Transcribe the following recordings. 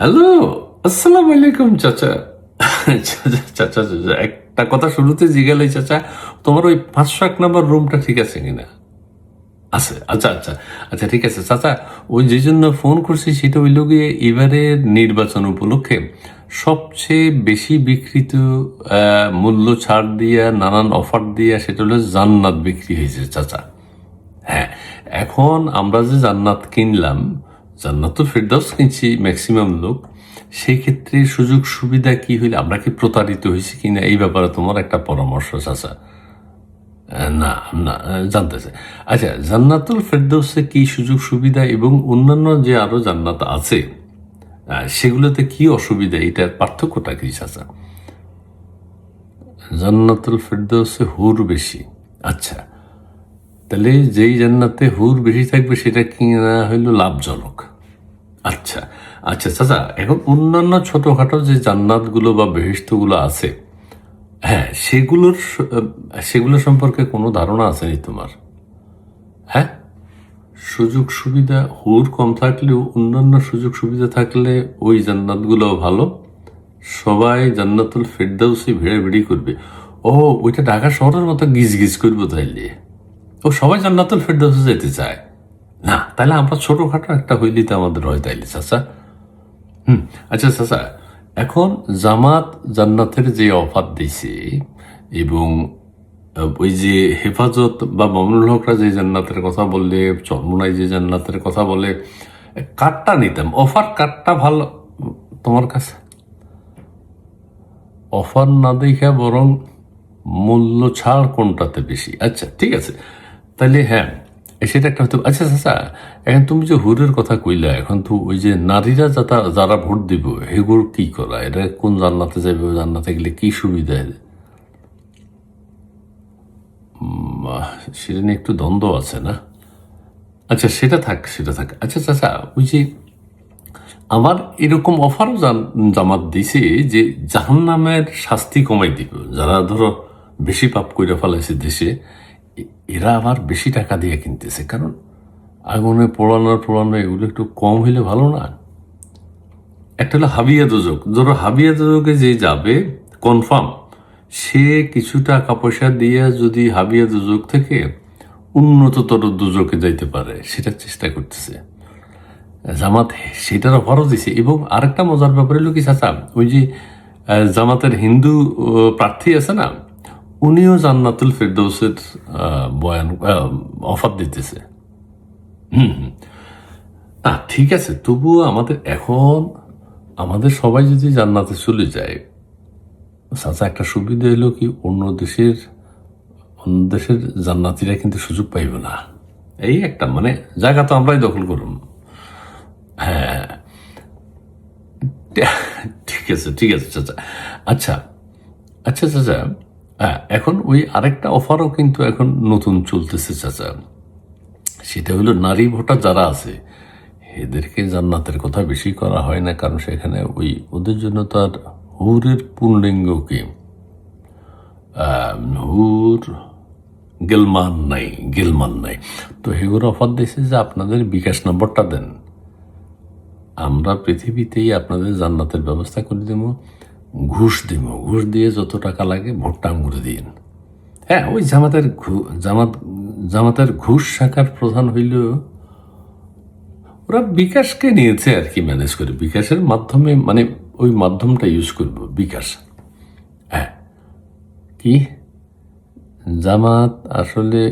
Hello, আসসালামু আলাইকুম চাচা। চাচা চাচা চাচা, একটা কথা শুরুতে জিজ্ঞালাই চাচা, তোমার ওই 501 নম্বর রুমটা ঠিক আছে কিনা? আছে, আচ্ছা আচ্ছা আচ্ছা, ঠিক আছে চাচা। ওই যে জন্য ফোন করছি সেটা হইল গিয়ে এবারের নির্বাচন উপলক্ষে সবচেয়ে বেশি বিক্রিত মূল্য ছাড় দিয়া নানান অফার দিয়া সেটা হলো জান্নাত বিক্রি হয়েছে চাচা। হ্যাঁ, এখন আমরা যে জান্নাত কিনলাম, জান্নাতুল ফেরদাউস কিনছি ম্যাক্সিমাম লোক, সেই ক্ষেত্রে সুযোগ সুবিধা কি হইলে আমরা কি প্রতারিত হয়েছি কিনা এই ব্যাপারে তোমার একটা পরামর্শ চাচা। না না, জানতে চাই। আচ্ছা, জান্নাতুল ফেরদাউসে কি সুযোগ সুবিধা এবং অন্যান্য যে আরো জান্নাত আছে সেগুলোতে কি অসুবিধা, এটার পার্থক্যটা কি চাচা? জান্নাতুল ফেরদাউসে হুর বেশি। আচ্ছা, তাহলে যেই জান্নাতে হুর বেশি থাকবে সেটা কি না হইল লাভজনক। আচ্ছা আচ্ছা চাচা, এখন অন্যান্য ছোটখাটো যে জান্নাতগুলো বা বেহেশতগুলো আছে, হ্যাঁ সেগুলো সম্পর্কে কোনো ধারণা আছে নি তোমার? হ্যাঁ, সুযোগ সুবিধা হুর কম থাকলেও অন্যান্য সুযোগ সুবিধা থাকলে ওই জান্নাতগুলো ভালো। সবাই জান্নাতুল ফেরদাউসি ভিড়াভিড়ি করবে। ও, ওইটা ঢাকা শহরের মতো গিজ গিজ করবো তাইলে? ও, সবাই জান্নাতুল ফেরদাউসে যেতে চায় না? তাহলে আমরা ছোটখাটো একটা হইলে তো আমাদের হয় তাইলে চাচা। আচ্ছা চাচা, এখন জামাত জান্নাতের যে অফার দিছে এবং ওই যে হেফাজত বা মামুনুল হকরা যে জান্নাতের কথা বললে, চরমোনাই যে জান্নাতের কথা বলে, কার্ডটা নিতাম, অফার কার্ডটা ভালো তোমার কাছে? অফার না দেখা বরং মূল্য ছাড় কোনটাতে বেশি? আচ্ছা ঠিক আছে, তাহলে হ্যাঁ সেটা একটা হতে। আচ্ছা চাচা, এখন তুমি যে হুরের কথা কইলা, এখন তো ওই যে নারীরা যারা ভোট দিব এগুলো কি করা, এটা কোন জান্নাতে যাবে, ওই জান্নাতে গেলে কি সুবিধা? সেটা নিয়ে একটু দ্বন্দ্ব আছে না? আচ্ছা সেটা থাক, সেটা থাক। আচ্ছা চাচা, ওই যে আমার এরকম অফারও জামাত দিছে যে জাহান্নামের শাস্তি কমাই দিব, যারা ধরো বেশি পাপ কইরা ফেলাইছে দেশে, এরা আবার বেশি টাকা দিয়ে কিনতেছে, কারণ আগুনে পোড়ানো এগুলো একটু কম হইলে ভালো না? একটা হলো হাবিয়া দুজক, ধরো হাবিয়া দুজকে যে যাবে কনফার্ম, সে কিছু টাকা পয়সা দিয়ে যদি হাবিয়া দুজক থেকে উন্নততর দুজকে যাইতে পারে সেটার চেষ্টা করতেছে জামাত, সেটার অফারও দিছে। এবং আরেকটা মজার ব্যাপার হলো কি চাচা, ওই যে জামাতের হিন্দু প্রার্থী আছে না, উনিও জান্নাতুল ফেরদৌসের বয়ান অফার দিতেছে। না ঠিক আছে, তবুও আমাদের সবাই যদি জান্নাতে চলে যায় চাচা, একটা সুবিধা হলো কি, অন্য দেশের জান্নাতিরা কিন্তু সুযোগ পাইব না। এই একটা মানে জায়গা তো আমরাই দখল করুন। হ্যাঁ, ঠিক আছে ঠিক আছে চাচা। আচ্ছা আচ্ছা চাচা, এখন ওই আরেকটা অফারও কিন্তু এখন নতুন চলতেছে চাচা, সেটা হলো নারী ভোটার যারা আছে এদেরকে জান্নাতের কথা বেশি করা হয় না, কারণ সেখানে ওই ওদের জন্য তার হুরের পুনলিঙ্গকে হুর গেলমান নাই। তো এগুলো অফার দিয়েছে যে আপনাদের বিকাশ নম্বরটা দেন, আমরা পৃথিবীতেই আপনাদের জান্নাতের ব্যবস্থা করে দেব, ঘুষ দিয়ে যত টাকা লাগে ভোটটা করে দিন। হ্যাঁ, ওই জামাতের ঘুষ শাখার প্রধান হইল, ওরা বিকাশকে নিয়েছে আর কি ম্যানেজ করে, বিকাশের মাধ্যমে মানে ওই মাধ্যমটা ইউজ করব বিকাশ। হ্যাঁ, কি জামাত আসলে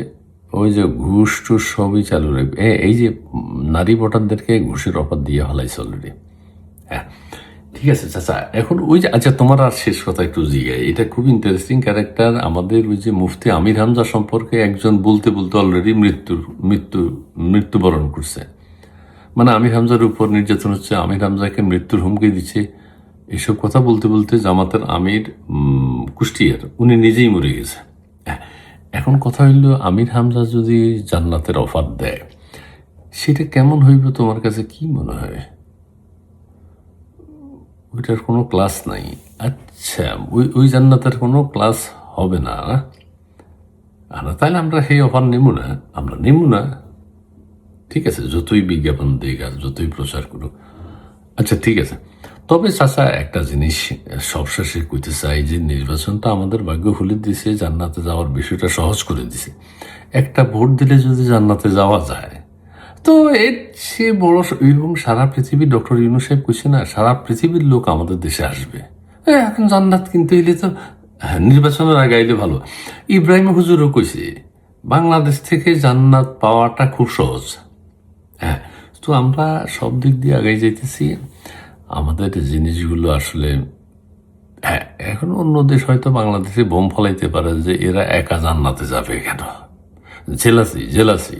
ওই যে ঘুষ টুস সবই চালু রাখবে। এই যে নারী ভোটারদেরকে ঘুষের অফার দিয়ে হলাইছে অলরেডি। হ্যাঁ ঠিক আছে চাচা, এখন ওই যে আচ্ছা তোমার আর শেষ কথা একটু জিগাই, এটা খুব ইন্টারেস্টিং ক্যারেক্টার আমাদের ওই যে মুফতি আমির হামজা সম্পর্কে একজন বলতে বলতে অলরেডি মৃত্যুবরণ করছে। মানে আমির হামজার উপর নির্যাতন হচ্ছে, আমির হামজাকে মৃত্যুর হুমকি দিচ্ছে, এসব কথা বলতে বলতে জামাতের আমির কুষ্টিয়ার উনি নিজেই মরে গেছে। এখন কথা হইল, আমির হামজা যদি জান্নাতের অফার দেয় সেটা কেমন হইব তোমার কাছে কি মনে হয়? ওইটার কোনো ক্লাস নাই? আচ্ছা, ওই জান্নাতের কোনো ক্লাস হবে না? তাহলে আমরা সেই অফার নেব না। ঠিক আছে, যতই বিজ্ঞাপন দিক আর যতই প্রচার করুক। আচ্ছা ঠিক আছে, তবে চাচা একটা জিনিস সবশেষে কইতে চাই যে নির্বাচনটা আমাদের ভাগ্য খুলে দিছে, জান্নাতে যাওয়ার বিষয়টা সহজ করে দিছে। একটা ভোট দিলে যদি জান্নাতে যাওয়া যায় তো এর চেয়ে বড় এবং সারা পৃথিবী, ডক্টর ইউনূস সাহেব কইছে না, সারা পৃথিবীর লোক আমাদের দেশে আসবে। এখন জান্নাত কিনতে হইলে তো নির্বাচনের আগে আইলে ভালো। ইব্রাহিম হুজুরও কইছে বাংলাদেশ থেকে জান্নাত পাওয়াটা খুব সহজ। হ্যাঁ, তো আমরা সব দিক দিয়ে আগাই যাইতেছি। আমাদের জিনিসগুলো আসলে, হ্যাঁ, এখন অন্য দেশ হয়তো বাংলাদেশে বোম ফলাইতে পারে যে এরা একা জান্নাতে যাবে কেন, জেলাসি জেলাসি।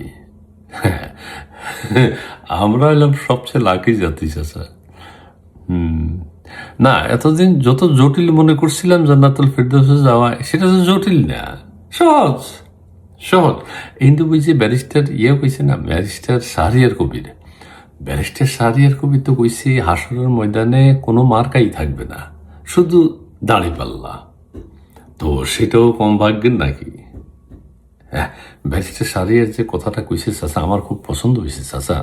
আমরা হলাম সবচেয়ে লাকি জাতি চাচা। না, এতদিন যত জটিল মনে করছিলাম জান্নাতুল ফেরদৌসে যাওয়া, সেটা তো জটিল না, সহজ সহজ। কিন্তু ওই যে ব্যারিস্টার কইছে না, ব্যারিস্টার শাহরিয়ার কবির, ব্যারিস্টার শাহরিয়ার কবির তো কইছে হাসরের ময়দানে কোনো মার্কাই থাকবে না, শুধু দাঁড়িপাল্লা। তো সেটাও কম ভাগ্যের নাকি? হ্যাঁ, ব্যারিস্টার শাহরিয়ার যে কথাটা কইছে চাচা আমার খুব পছন্দ হয়েছে চাচা।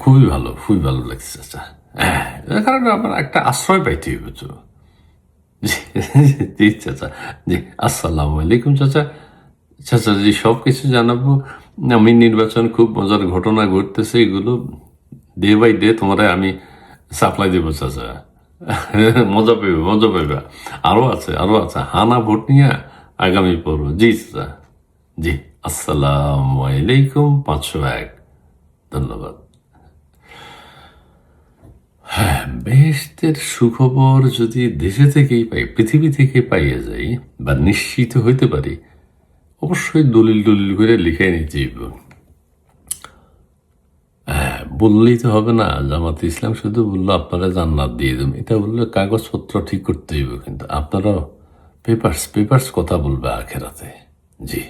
খুবই ভালো, খুবই ভালো লাগছে চাচা। হ্যাঁ, কারণ আমার একটা আশ্রয় পাইতে হইব তো। জি চাচা, জি আসসালামু আলাইকুম চাচা। চাচা জি সব কিছু জানাবো। আমি নির্বাচন খুব মজার ঘটনা ঘটতেছে, এগুলো ডে বাই ডে তোমার আমি সাপ্লাই দেবো চাচা। মজা পেবে, মজা পেবে। আরো আছে, আরো আছে, হানা ভোট নিয়ে আগামী পর্ব। জি চাচা, জি আসসালামু আলাইকুম। 501 ধন্যবাদ। হ্যাঁ, বেহেশতের সুখবর যদি দেশে থেকেই পাই, পৃথিবী থেকে পাইয়া যাই বা নিশ্চিত হইতে পারি, অবশ্যই দলিল দলিল করে লিখে নিতে হইব। হ্যাঁ, বললেই তো হবে না। জামাতে ইসলাম শুধু বললো আপনারা জান্নাত দিয়ে দেবেন, এটা বললে কাগজপত্র ঠিক করতে হইব, কিন্তু আপনারাও পেপার্স পেপার্স কথা বলবে আখেরাতে। জি।